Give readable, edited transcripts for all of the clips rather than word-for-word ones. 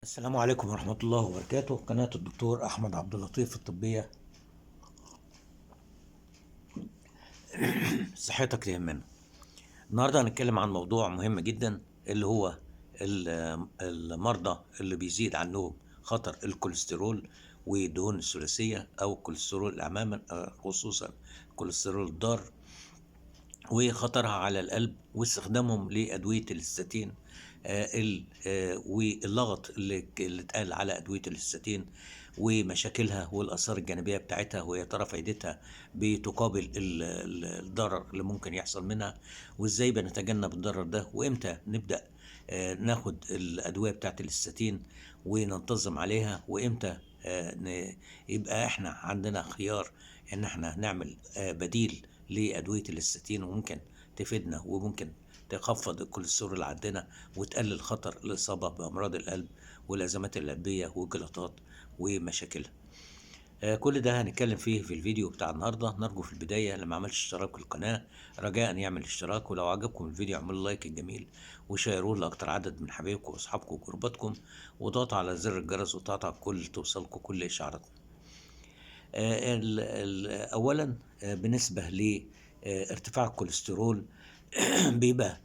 السلام عليكم ورحمة الله وبركاته. قناة الدكتور أحمد عبد اللطيف الطبية. صحتك تهمنا. النهاردة هنتكلم عن موضوع مهم جدا، اللي هو المرضى اللي بيزيد عنهم خطر الكوليسترول والدهون الثلاثية أو الكوليسترول الأماما، خصوصا الكوليسترول الضار وخطرها على القلب، واستخدامهم لأدوية الاستاتين، واللغط اللي اتقال على أدوية الاستاتين ومشاكلها والآثار الجانبية بتاعتها، ويا ترى فايدتها بتقابل الضرر اللي ممكن يحصل منها، وازاي بنتجنب الضرر ده، وامتى نبدأ ناخد الأدوية بتاعت الاستاتين وننتظم عليها، وامتى يبقى احنا عندنا خيار ان احنا نعمل بديل لأدوية الاستاتين، وممكن تفيدنا وممكن تخفض الكوليسترول اللي عندنا وتقلل خطر الإصابة بأمراض القلب والأزمات القلبية والجلطات ومشاكلها. كل ده هنتكلم فيه في الفيديو بتاع النهارده. نرجو في البداية اللي ما عملش اشتراك في القناة رجاء يعمل اشتراك، ولو عجبكم الفيديو اعملوا لايك الجميل وشيروه لأكتر عدد من حبايبكم واصحابكم وقرباتكم، وضغطوا على زر الجرس وتقطع توصلكم كل إشعاراتنا. أولا، بالنسبة لارتفاع الكوليسترول بيبقى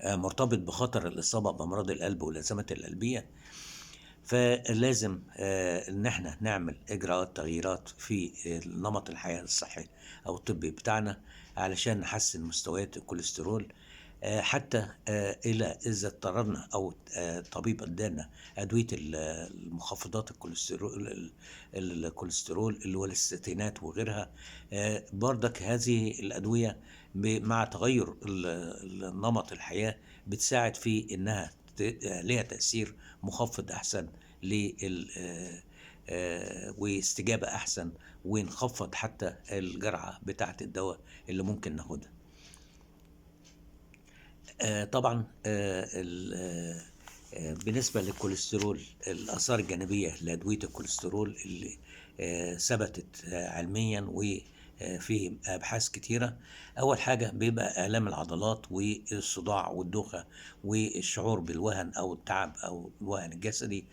مرتبط بخطر الإصابة بأمراض القلب والأزمات القلبية، فلازم إن احنا نعمل إجراءات تغييرات في نمط الحياة الصحي أو الطبي بتاعنا علشان نحسن مستويات الكوليسترول، حتى إلى إذا اضطررنا أو طبيب أدانا أدوية المخفضات الكوليسترول اللي هو الاستاتينات وغيرها. بردك هذه الأدوية مع تغير نمط الحياة بتساعد في إنها ليها تأثير مخفض أحسن واستجابة أحسن، ونخفض حتى الجرعة بتاعة الدواء اللي ممكن ناخدها. طبعا بالنسبة للكوليسترول، الآثار الجانبية لأدوية الكوليسترول اللي ثبتت علميا وفي أبحاث كتيرة. أول حاجة بيبقى آلام العضلات والصداع والدوخة والشعور بالوهن أو التعب أو الوهن الجسدي،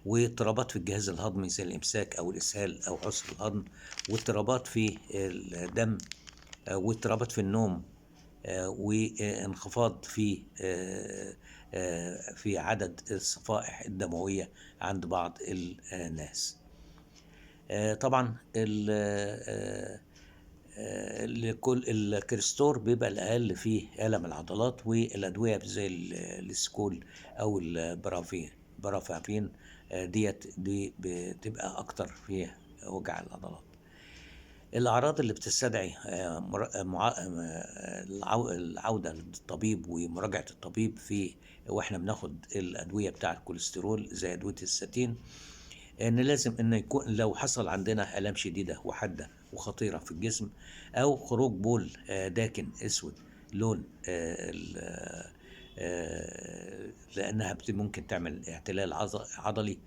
واضطرابات في الجهاز الهضمي زي الإمساك أو الإسهال أو عسر الهضم، واضطرابات في الدم، واضطرابات في النوم، وانخفاض في عدد الصفائح الدموية عند بعض الناس. طبعا الكريستور بيبقى الأقل فيه ألم العضلات، والأدوية زي السكول أو البرافافين دي بتبقى أكتر فيها وجع العضلات. الأعراض اللي بتستدعي العودة للطبيب ومراجعة الطبيب واحنا بناخد الأدوية بتاع الكوليسترول زي أدوية الستين، إن لازم إن يكون لو حصل عندنا آلام شديدة وحادة وخطيرة في الجسم، أو خروج بول داكن أسود لون، لأنها ممكن تعمل اعتلال عضلي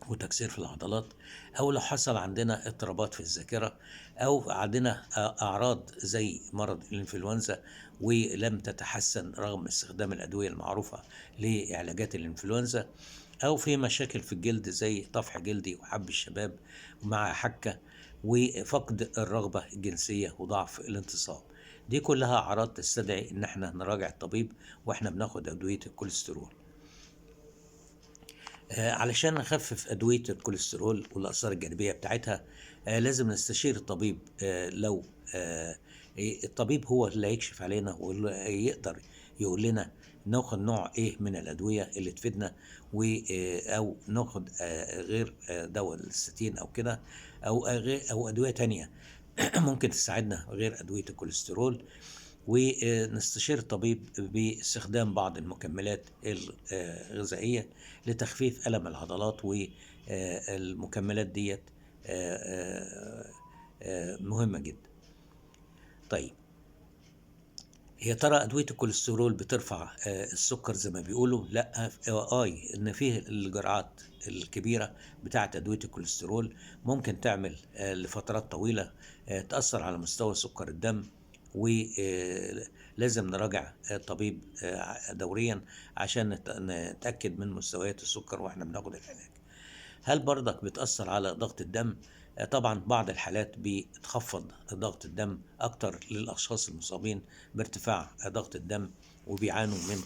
وتكسير في العضلات، أو لو حصل عندنا اضطرابات في الذاكرة، أو عندنا أعراض زي مرض الإنفلونزا ولم تتحسن رغم استخدام الأدوية المعروفة لعلاجات الإنفلونزا، أو في مشاكل في الجلد زي طفح جلدي وحب الشباب مع حكة وفقد الرغبة الجنسية وضعف الانتصاب. دي كلها أعراض تستدعي إن احنا نراجع الطبيب واحنا بناخد أدوية الكوليسترول. علشان نخفف أدوية الكوليسترول والآثار الجانبية بتاعتها، لازم نستشير الطبيب. لو الطبيب هو اللي هيكشف علينا ويقدر يقول لنا ناخد نوع ايه من الأدوية اللي تفيدنا، أو ناخد غير دواء الستين أو كده، أو أدوية تانية ممكن تساعدنا غير أدوية الكوليسترول، ونستشير الطبيب باستخدام بعض المكملات الغذائية لتخفيف ألم العضلات، والمكملات ديت مهمة جدا. طيب، يا ترى أدوية الكوليسترول بترفع السكر زي ما بيقولوا؟ لا، إن فيه الجرعات الكبيرة بتاعة أدوية الكوليسترول ممكن تعمل لفترات طويلة تأثر على مستوى سكر الدم ولازم نراجع الطبيب دوريا عشان نتأكد من مستويات السكر واحنا بناخد العلاج. هل برضك بتأثر على ضغط الدم؟ طبعا بعض الحالات بتخفض ضغط الدم أكتر للأشخاص المصابين بارتفاع ضغط الدم وبيعانوا من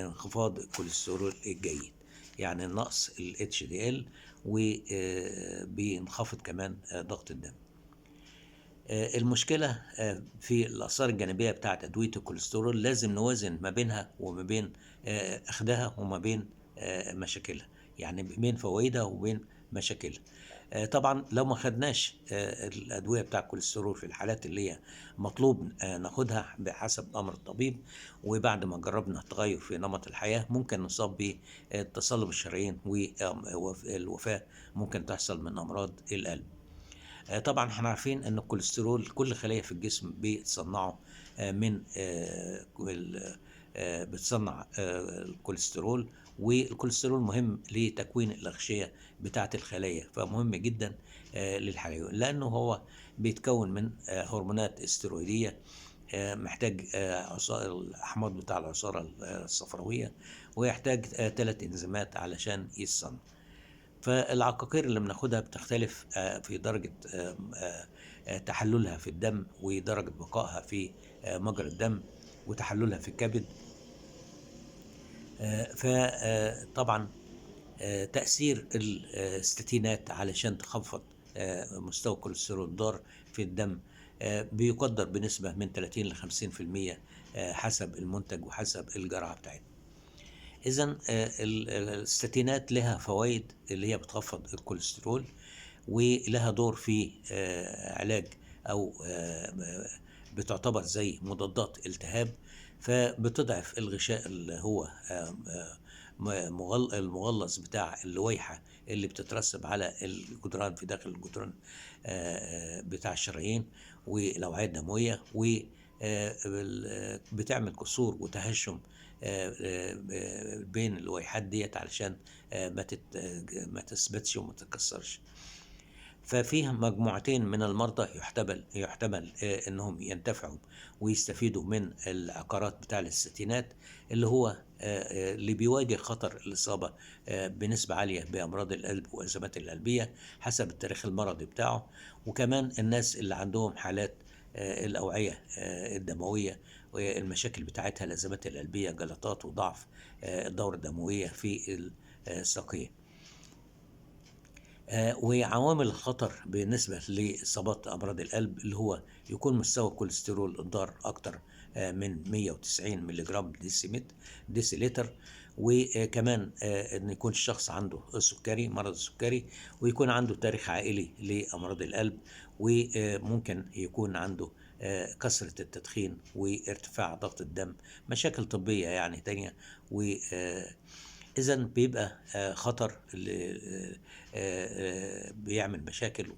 انخفاض الكوليسترول الجيد، يعني نقص ال HDL، وبينخفض كمان ضغط الدم. المشكلة في الآثار الجانبية بتاعت أدوية الكوليسترول، لازم نوازن ما بينها وما بين أخدها وما بين مشاكلها، يعني بين فوائدها وبين مشاكلها. طبعا لو ما خدناش الأدوية بتاع الكوليسترول في الحالات اللي هي مطلوب ناخدها بحسب أمر الطبيب، وبعد ما جربنا تغير في نمط الحياة ممكن نصاب بتصلب الشرايين والوفاة ممكن تحصل من أمراض القلب. طبعا احنا عارفين ان الكوليسترول كل خلية في الجسم بتصنعه من بتصنع الكوليسترول، والكوليسترول مهم لتكوين الأغشية بتاعة الخلايا، فمهم جدا للحيوان لأنه هو بيتكون من هرمونات استرويدية، محتاج الأحماض بتاع العصارة الصفراوية، ويحتاج 3 إنزيمات علشان يتصنع. فالعقاقير اللي بناخدها بتختلف في درجة تحللها في الدم ودرجة بقائها في مجرى الدم وتحللها في الكبد. فطبعا تأثير الستاتينات علشان تخفض مستوى الكوليسترول الضار في الدم بيقدر بنسبة من 30 ل 50% حسب المنتج وحسب الجرعة بتاعتها. إذن الستاتينات لها فوائد اللي هي بتخفض الكوليسترول، ولها دور في علاج أو بتعتبر زي مضادات التهاب، فبتضعف الغشاء اللي هو المغلظ بتاع اللويحة اللي بتترسب على الجدران في داخل الجدران بتاع الشرايين والأوعية الدموية، وبتعمل كسور وتهشم بين اللويحات ديت علشان ما تثبتش وما تتكسرش. ففيها مجموعتين من المرضى يحتمل انهم ينتفعوا ويستفيدوا من العقارات بتاع الستينات، اللي هو اللي بيواجه خطر الإصابة بنسبة عالية بأمراض القلب وأزمات القلبية حسب التاريخ المرضي بتاعه، وكمان الناس اللي عندهم حالات الأوعية الدموية والمشاكل بتاعتها، الأزمات القلبية، جلطات وضعف الدورة الدموية في الساقين. وعوامل الخطر بالنسبة لإصابات أمراض القلب اللي هو يكون مستوى الكوليسترول الضار أكتر من 190 ملغ ديسيلتر، وكمان أن يكون الشخص عنده السكري، مرض السكري، ويكون عنده تاريخ عائلي لأمراض القلب، وممكن يكون عنده كثرة التدخين وارتفاع ضغط الدم، مشاكل طبية يعني تانية. إذا بيبقى خطر بيعمل مشاكل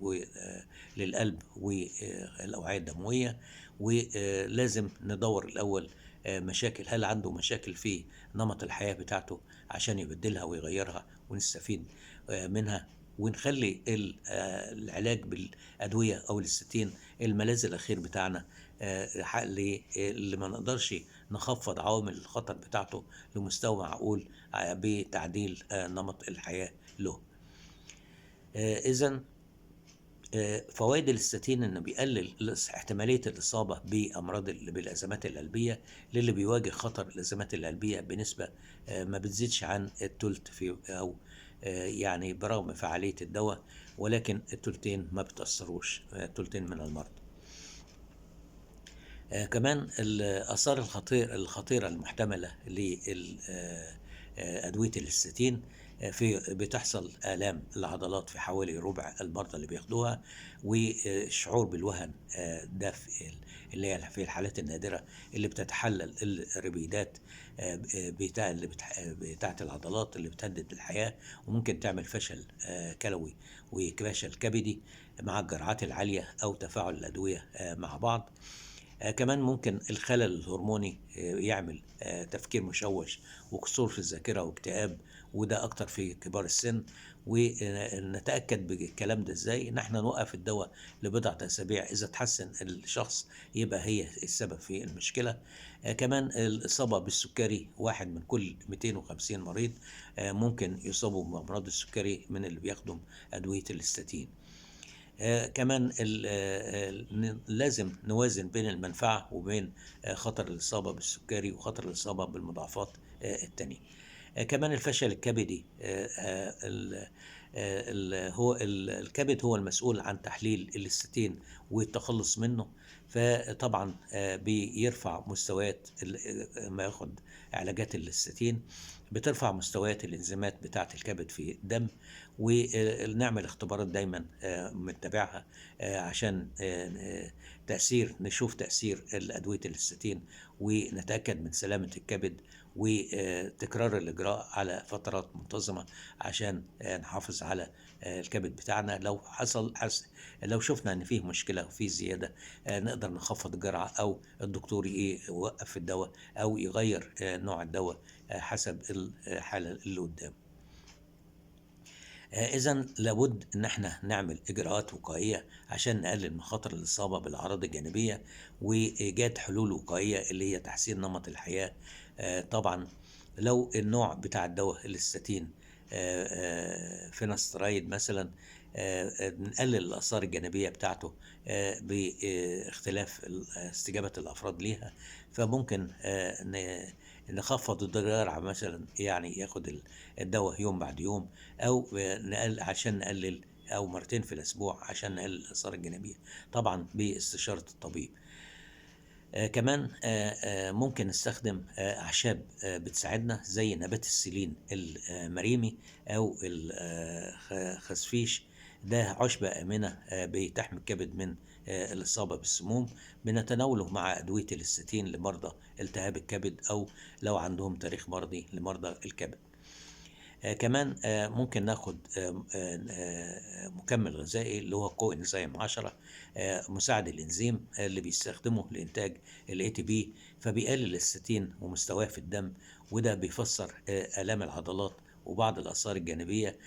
للقلب والأوعية الدموية، ولازم ندور الأول مشاكل، هل عنده مشاكل في نمط الحياة بتاعته عشان يبدلها ويغيرها ونستفيد منها، ونخلي العلاج بالأدوية أو الستين الملاذ الأخير بتاعنا اللي ما نقدرش نخفض عوامل الخطر بتاعته لمستوى معقول بتعديل نمط الحياة له. إذن فوائد الستين إنه بيقلل احتمالية الإصابة بالأزمات القلبية للي بيواجه خطر الأزمات القلبية بنسبة ما بتزيدش عن الثلث أو يعني برغم فعالية الدواء، ولكن الثلثين ما بتأثروش، ثلثين من المرضى. كمان الآثار الخطيرة المحتملة لأدوية الستين بتحصل آلام العضلات في حوالي ربع المرضى اللي بياخدوها، وشعور بالوهن ده اللي هي في الحالات النادرة اللي بتتحلل الربيدات بتاعت العضلات اللي بتهدد الحياة، وممكن تعمل فشل كلوي وفشل كبدي مع الجرعات العالية أو تفاعل الأدوية مع بعض. كمان ممكن الخلل الهرموني يعمل تفكير مشوش وقصور في الذاكرة واكتئاب، وده أكتر في كبار السن. ونتأكد بالكلام ده إزاي؟ إن احنا نوقف الدواء لبضعة أسابيع، إذا تحسن الشخص يبقى هي السبب في المشكلة. كمان الإصابة بالسكري، واحد من كل 250 مريض ممكن يصابوا بأمراض السكري من اللي بياخدوا أدوية الاستاتين. كمان لازم نوازن بين المنفعة وبين خطر الإصابة بالسكري وخطر الإصابة بالمضاعفات التانية. كمان الفشل الكبدي، هو الكبد هو المسؤول عن تحليل الاستاتين والتخلص منه. فطبعا بيرفع مستويات ما ياخد علاجات الاستاتين، بترفع مستويات الانزيمات بتاعة الكبد في الدم. ونعمل اختبارات دايما متبعها عشان نشوف تأثير الأدوية الاستاتين ونتأكد من سلامة الكبد، وتكرار الإجراء على فترات منتظمة عشان نحافظ على الكبد بتاعنا. لو شفنا ان فيه مشكلة وفيه زيادة، نقدر نخفض الجرعة، او الدكتور يوقف الدواء او يغير نوع الدواء حسب الحالة اللي قدام. إذا لابد إن احنا نعمل إجراءات وقائية عشان نقلل من خطر الإصابة بالأعراض الجانبية، وإيجاد حلول وقائية اللي هي تحسين نمط الحياة. طبعا لو النوع بتاع الدواء الاستاتين فينسترايد مثلا، نقلل الآثار الجانبية بتاعته باختلاف استجابة الأفراد ليها. فممكن نخفض الجرعة مثلا، يعني ياخد الدواء يوم بعد يوم، أو عشان نقلل، أو مرتين في الأسبوع عشان نقلل الآثار الجانبية، طبعا باستشارة الطبيب. كمان ممكن نستخدم أعشاب بتساعدنا زي نبات السيلين المريمي أو الخسفيش. ده عشبة آمنة بتحمي الكبد من الإصابة بالسموم. بنتناوله مع أدوية الاستاتين لمرضى التهاب الكبد، أو لو عندهم تاريخ مرضي لمرضى الكبد. كمان ممكن ناخد مكمل غذائي اللي هو كو انزيم 10، مساعد الانزيم اللي بيستخدمه لإنتاج الاي تي بي، فبيقلل الاستاتين ومستواه في الدم، وده بيفسر آلام العضلات وبعض الآثار الجانبية.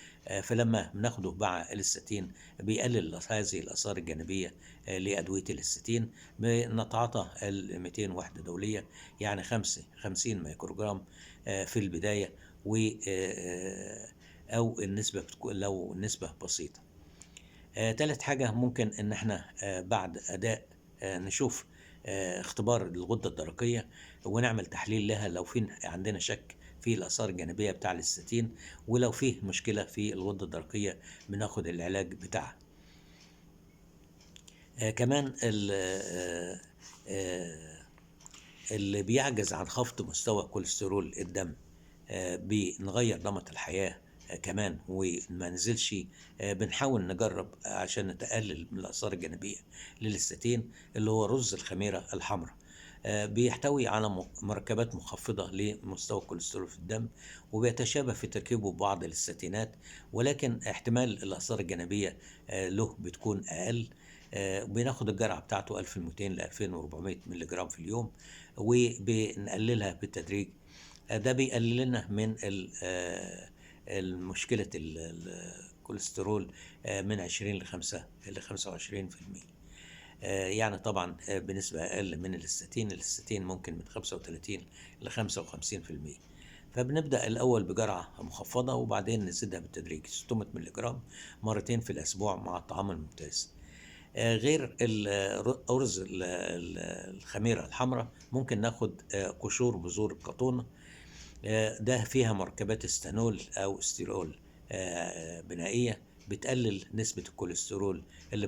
فلما بناخده مع الاستاتين بيقلل هذه الآثار الجانبية لأدوية الاستاتين. بنتعاطى 200 وحدة دولية، يعني 50 ميكروجرام في البداية، و او النسبه بتكون لو النسبه بسيطه. تالت حاجه ممكن ان احنا بعد اداء نشوف اختبار الغده الدرقيه ونعمل تحليل لها لو في عندنا شك في الاثار الجانبيه بتاع الاستاتين، ولو فيه مشكله في الغده الدرقيه بناخد العلاج بتاعها. كمان اللي بيعجز عن خفض مستوى كوليسترول الدم، بنغير نمط الحياة كمان وما نزلش. بنحاول نجرب عشان نتقلل من الآثار الجانبية للاستاتين اللي هو رز الخميرة الحمراء. بيحتوي على مركبات مخفضة لمستوى الكوليسترول في الدم، وبيتشابه في تركيبه ببعض الاستاتينات، ولكن احتمال الآثار الجانبية له بتكون أقل. بناخد الجرعة بتاعته 1200 ل 2400 مللي جرام في اليوم، وبنقللها بالتدريج. ده بيقلل لنا من مشكلة الكوليسترول من 20 ل 25%. يعني طبعا بنسبة أقل من الاستاتين ممكن من 35 ل 55%. فبنبدأ الأول بجرعة مخفضة وبعدين نزيدها بالتدريج 600 مللي جرام مرتين في الأسبوع مع الطعام الممتاز. غير أرز الخميرة الحمراء، ممكن ناخد قشور بذور القطونة. ده فيها مركبات استانول أو استيرول بنائية بتقلل نسبة الكوليسترول اللي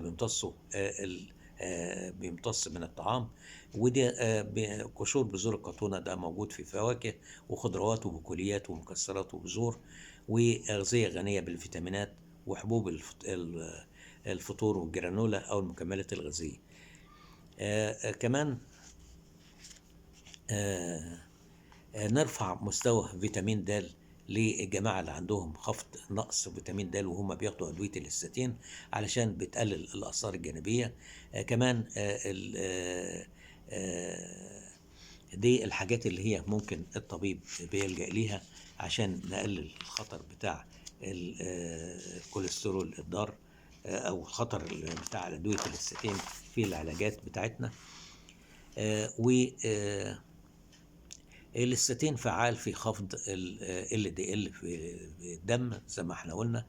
بيمتص من الطعام. ودي قشور بذور القطونة ده موجود في فواكه وخضروات وبقوليات ومكسرات وبذور، وأغذية غنية بالفيتامينات وحبوب الفطور والجرانولا أو المكملات الغذائية. كمان نرفع مستوى فيتامين د للجماعة اللي عندهم خفض نقص فيتامين د وهم بياخدوا أدوية الاستاتين علشان بتقلل الآثار الجانبية. كمان دي الحاجات اللي هي ممكن الطبيب بيلجأ ليها عشان نقلل الخطر بتاع الكوليسترول الضار، او الخطر بتاع ادويه الاستاتين في العلاجات بتاعتنا. والاستاتين فعال في خفض ال LDL في الدم زي ما احنا قلنا،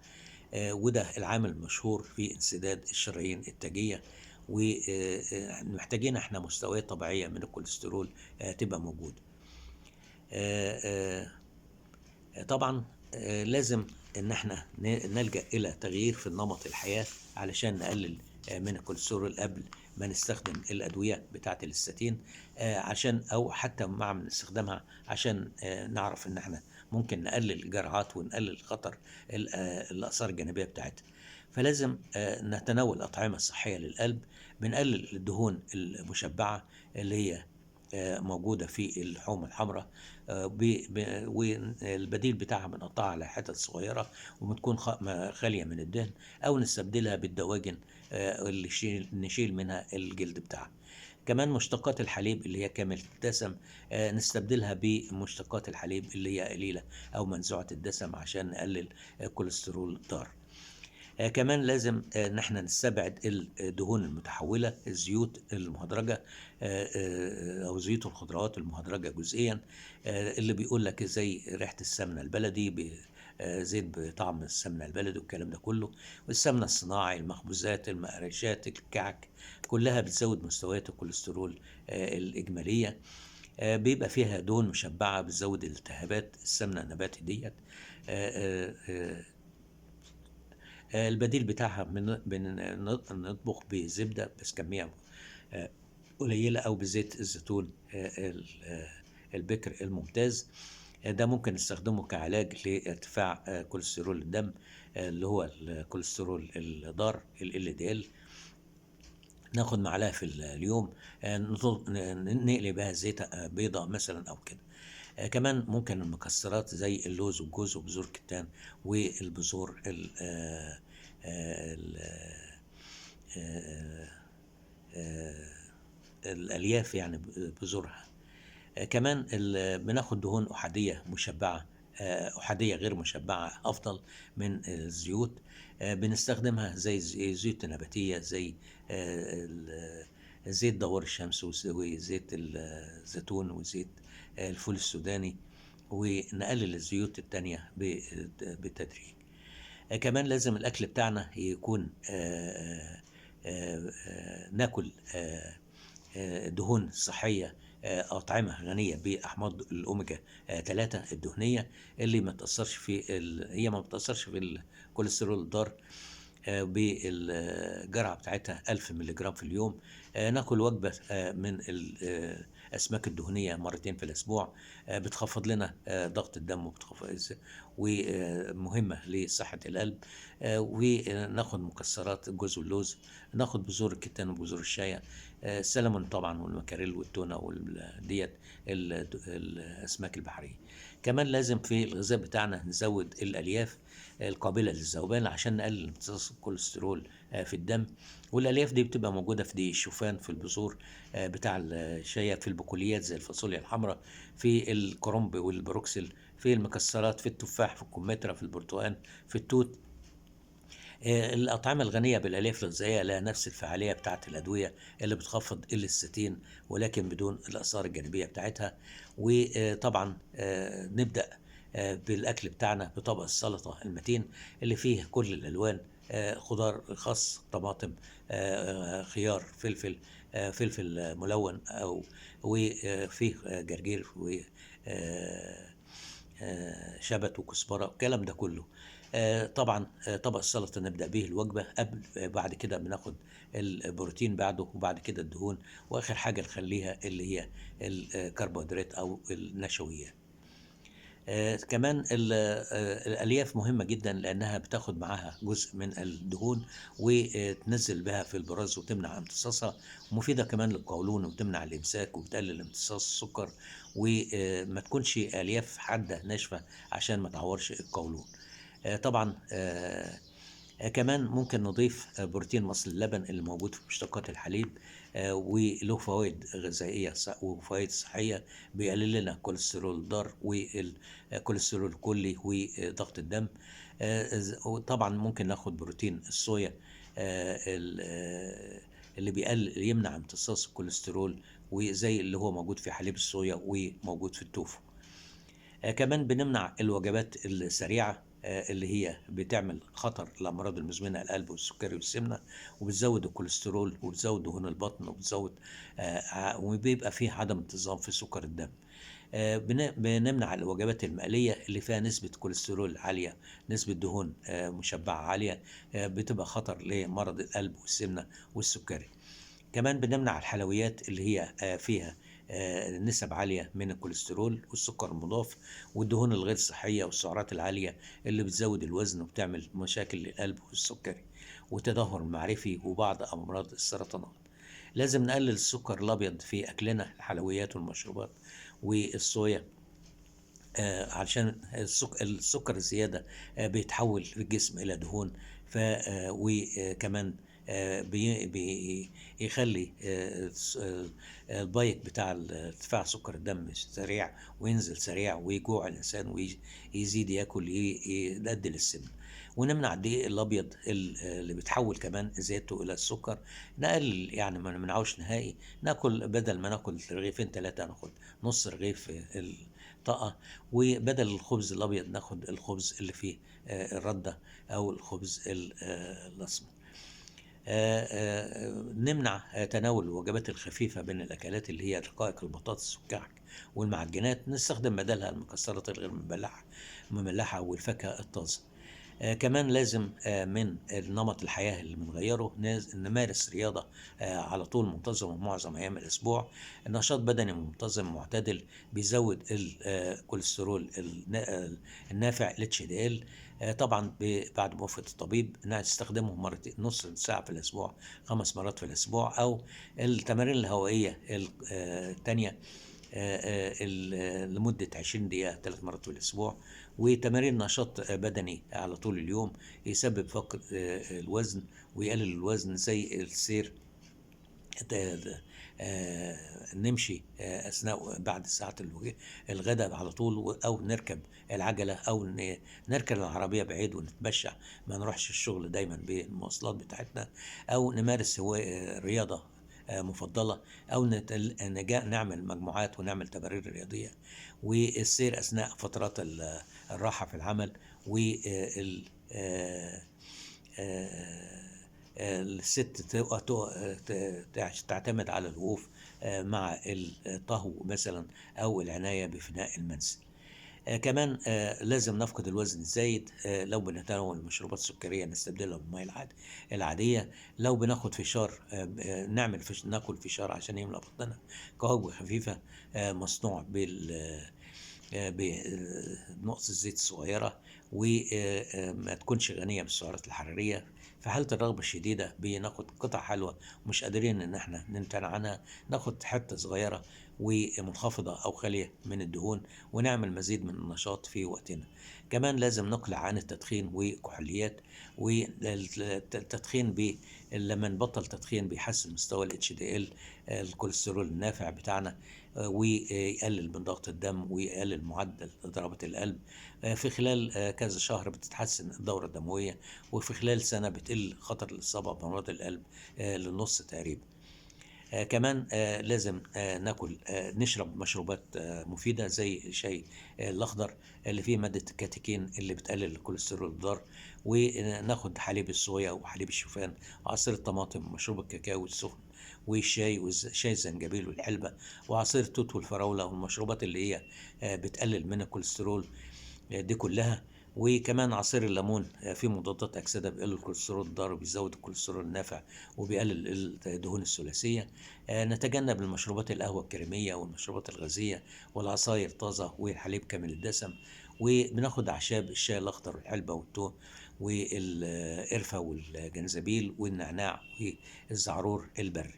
وده العامل المشهور في انسداد الشرايين التاجيه، ومحتاجين احنا مستويات طبيعيه من الكوليسترول تبقى موجوده. طبعا لازم ان احنا نلجأ الى تغيير في نمط الحياة علشان نقلل من الكوليسترول قبل ما نستخدم الادوية بتاعة الاستاتين، عشان او حتى مع من استخدامها عشان نعرف ان احنا ممكن نقلل الجرعات ونقلل خطر الاثار الجانبية بتاعتها. فلازم نتناول اطعمة صحية للقلب، بنقلل الدهون المشبعة اللي هي موجودة في اللحوم الحمراء، والبديل بتاعها بنقطعها على حتت صغيرة وبتكون خالية من الدهن، أو نستبدلها بالدواجن اللي نشيل منها الجلد بتاعها. كمان مشتقات الحليب اللي هي كاملة الدسم نستبدلها بمشتقات الحليب اللي هي قليلة أو منزوعة الدسم عشان نقلل الكوليسترول الضار. كمان لازم ان احنا نستبعد الدهون المتحولة، الزيوت المهدرجة او زيوت الخضروات المهدرجة جزئيا، اللي بيقول لك زي ريحة السمنة البلدي، زيت بطعم السمنة البلدي والكلام ده كله، والسمنة الصناعي، المخبوزات، المقرشات، الكعك، كلها بتزود مستويات الكوليسترول الإجمالية. بيبقى فيها دهون مشبعة بتزود الالتهابات. السمنة النباتي ديت البديل بتاعها نطبخ بزبدة بس كمية قليلة، أو بزيت الزيتون البكر الممتاز. ده ممكن نستخدمه كعلاج لارتفاع كوليسترول الدم اللي هو الكوليسترول الضار LDL. ناخد معلقة في اليوم، نقلي بها زيت بيضة مثلا أو كده. كمان ممكن المكسرات زي اللوز والجوز وبذور الكتان والبذور الألياف، يعني بذورها. كمان بناخد دهون أحادية مشبعة، أحادية غير مشبعة أفضل من الزيوت. بنستخدمها زي الزيوت النباتية، زي زيت دوار الشمس وزيت الزيتون وزيت الفول السوداني، ونقلل الزيوت التانية بالتدريج. كمان لازم الأكل بتاعنا يكون ناكل دهون صحية، أطعمة غنية بأحماض الأوميجا 3 الدهنية، اللي ما تأثرش هي ما بتأثرش في الكوليسترول الضار بالجرعة بتاعتها 1000 ملي جرام في اليوم. ناكل وجبة من الأسماك الدهنية مرتين في الأسبوع، بتخفض لنا ضغط الدم ومهمة لصحة القلب. وناخد مكسرات الجوز واللوز، ناخد بذور الكتان وبذور الشاي، السلمون طبعا والمكاريل والتونة والديت الأسماك البحرية. كمان لازم في الغذاء بتاعنا نزود الألياف القابلة للذوبان عشان نقلل امتصاص الكوليسترول في الدم. والألياف دي بتبقى موجودة في دقيق الشوفان، في البذور بتاع الشاي، في البقوليات زي الفاصوليا الحمراء، في الكرنب والبروكسل، في المكسرات، في التفاح، في الكمثرى، في البرتقال، في التوت. الأطعمة الغنية بالألياف الغذائية لها نفس الفعالية بتاعة الأدوية اللي بتخفض الستين، ولكن بدون الآثار الجانبية بتاعتها. وطبعا نبدأ بالأكل بتاعنا بطبق السلطة المتين اللي فيه كل الألوان، خضار، خس، طماطم، خيار، فلفل ملون، أو وفيه جرجير وشبت وكزبرة، الكلام ده كله. طبعا طبق السلطة نبدأ به الوجبة قبل، بعد كده بناخد البروتين بعده، وبعد كده الدهون، وآخر حاجة نخليها اللي هي الكربوهيدرات أو النشويات. كمان الألياف مهمة جدا لأنها بتاخد معاها جزء من الدهون وتنزل بها في البراز وتمنع امتصاصها، ومفيدة كمان للقولون وتمنع الإمساك وبتقلل امتصاص السكر، وما تكونش ألياف حادة ناشفة عشان ما تعورش القولون. طبعا كمان ممكن نضيف بروتين مصل اللبن اللي موجود في مشتقات الحليب، وله فوائد غذائية وفوائد صحية، بيقلل لنا الكوليسترول الضار والكوليسترول الكلي وضغط الدم. وطبعا ممكن ناخد بروتين الصويا، اللي بيقلل يمنع امتصاص الكوليسترول، وزي اللي هو موجود في حليب الصويا وموجود في التوفو. كمان بنمنع الوجبات السريعة، اللي هي بتعمل خطر الأمراض المزمنة، القلب والسكري والسمنة، وبتزود الكوليسترول وبتزود دهون البطن وبتزود وبيبقى فيه عدم انتظام في سكر الدم. بنمنع الوجبات المقلية اللي فيها نسبة كوليسترول عالية، نسبة دهون مشبعة عالية، بتبقى خطر لمرض القلب والسمنة والسكري. كمان بنمنع الحلويات اللي هي فيها نسب عالية من الكوليسترول والسكر المضاف والدهون الغير صحية والسعرات العالية اللي بتزود الوزن وبتعمل مشاكل للقلب والسكري وتدهور المعرفي وبعض أمراض السرطانات. لازم نقلل السكر الأبيض في أكلنا، الحلويات والمشروبات والصويا، علشان السكر الزيادة بيتحول في الجسم إلى دهون. وكمان بيخلي البايك بتاع ارتفاع سكر الدم سريع وينزل سريع ويجوع الإنسان ويزيد ياكل يؤدي للسمنة. ونمنع الدقيق الأبيض اللي بيتحول كمان زيادته إلى السكر. نقلل يعني ما نمنعوش نهائي، ناكل بدل ما ناكل رغيفين 3 ناخد نص رغيف طاقة، وبدل الخبز الأبيض ناخد الخبز اللي فيه الردة أو الخبز الأسمر. نمنع تناول الوجبات الخفيفة بين الأكلات اللي هي رقائق البطاطس والكعك والمعجنات، نستخدم بدلها المكسرات الغير مملحة والفاكهة الطازة. كمان لازم من نمط الحياة اللي بنغيره نمارس رياضة على طول منتظمة معظم أيام الأسبوع. نشاط بدني منتظم معتدل بيزود الكوليسترول النافع HDL. طبعا بعد موافقة الطبيب نستخدمه مرتين نص ساعة في الأسبوع، 5 مرات في الأسبوع، أو التمارين الهوائية التانية لمدة 20 دقيقة 3 مرات في الأسبوع. وتمارين نشاط بدني على طول اليوم يسبب فقد الوزن ويقلل الوزن، زي السير، نمشي أثناء بعد ساعة الغداء على طول، أو نركب العجلة، أو نركب العربية بعيد ونتمشى، ما نروحش الشغل دايما بالمواصلات بتاعتنا، أو نمارس رياضة مفضلة، أو نعمل مجموعات ونعمل تمارين رياضية، والسير أثناء فترات الراحة في العمل. وال الست تعتمد على الوقوف مع الطهو مثلا أو العناية بفناء المنزل. كمان لازم نفقد الوزن الزايد. لو بنتناول المشروبات السكرية نستبدلها بالمياه العادية. لو بناخد فشار ناكل فشار عشان يملأ بطننا، كوجبة خفيفة مصنوع بنقص الزيت الصغيرة، وما تكونش غنية بالسعرات الحرارية. في حالة الرغبة الشديدة بناخد قطع حلوى مش قادرين ان احنا نمتنع عنها، ناخد حتة صغيرة ومنخفضة او خالية من الدهون، ونعمل مزيد من النشاط في وقتنا. كمان لازم نقلع عن التدخين وكحوليات. والتدخين لما نبطل تدخين بيحسن مستوى HDL الكوليسترول النافع بتاعنا، ويقلل من ضغط الدم ويقلل معدل ضربات القلب. في خلال كذا شهر بتتحسن الدورة الدموية، وفي خلال سنة بتقل خطر الإصابة بأمراض القلب للنص تقريبا. كمان لازم نشرب مشروبات مفيدة زي الشاي الأخضر اللي فيه مادة الكاتيكين اللي بتقلل الكوليسترول الضار، وناخد حليب الصويا وحليب الشوفان وعصير الطماطم ومشروب الكاكاو السخن وشاي الزنجبيل والحلبة وعصير التوت والفراولة والمشروبات اللي هي بتقلل من الكوليسترول دي كلها. وكمان عصير الليمون فيه مضادات أكسدة بيقلل الكوليسترول الضار وبيزود الكوليسترول النافع وبيقلل الدهون الثلاثية. نتجنب المشروبات القهوة الكريمية والمشروبات الغازية والعصاير طازة والحليب كامل الدسم. وبناخد أعشاب الشاي الأخضر والحلبة والتوم والقرفة والجنزبيل والنعناع والزعرور البري.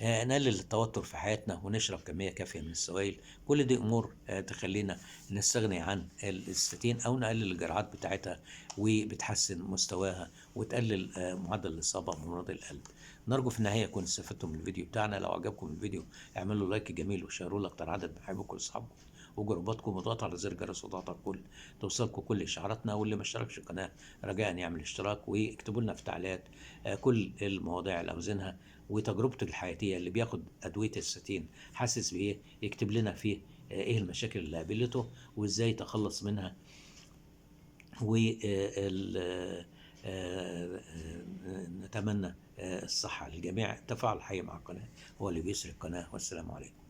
نقلل التوتر في حياتنا ونشرب كمية كافية من السوائل. كل دي أمور تخلينا نستغني عن الستين أو نقلل الجرعات بتاعتها، وبتحسن مستواها وتقلل معدل الإصابة بأمراض القلب. نرجو في النهاية يكون استفدتم من الفيديو بتاعنا. لو عجبكم الفيديو اعملوا لايك جميل وشيروه لأكتر عدد من حبايبكم وأصحابكم وجروباتكم، وضغطوا على زر الجرس وضغطوا على الكل توصلكم كل إشعاراتنا. واللي ما اشتركش القناة رجاء يعمل اشتراك، واكتبوا لنا في تعليقات كل المواضيع اللي عاوزينها وتجربته الحياتية. اللي بياخد أدوية الستين حاسس بإيه، يكتب لنا فيه إيه المشاكل اللي قابلته وإزاي تخلص منها. ونتمنى الصحة للجميع. التفاعل الحي مع القناة هو اللي بيسر القناة. والسلام عليكم.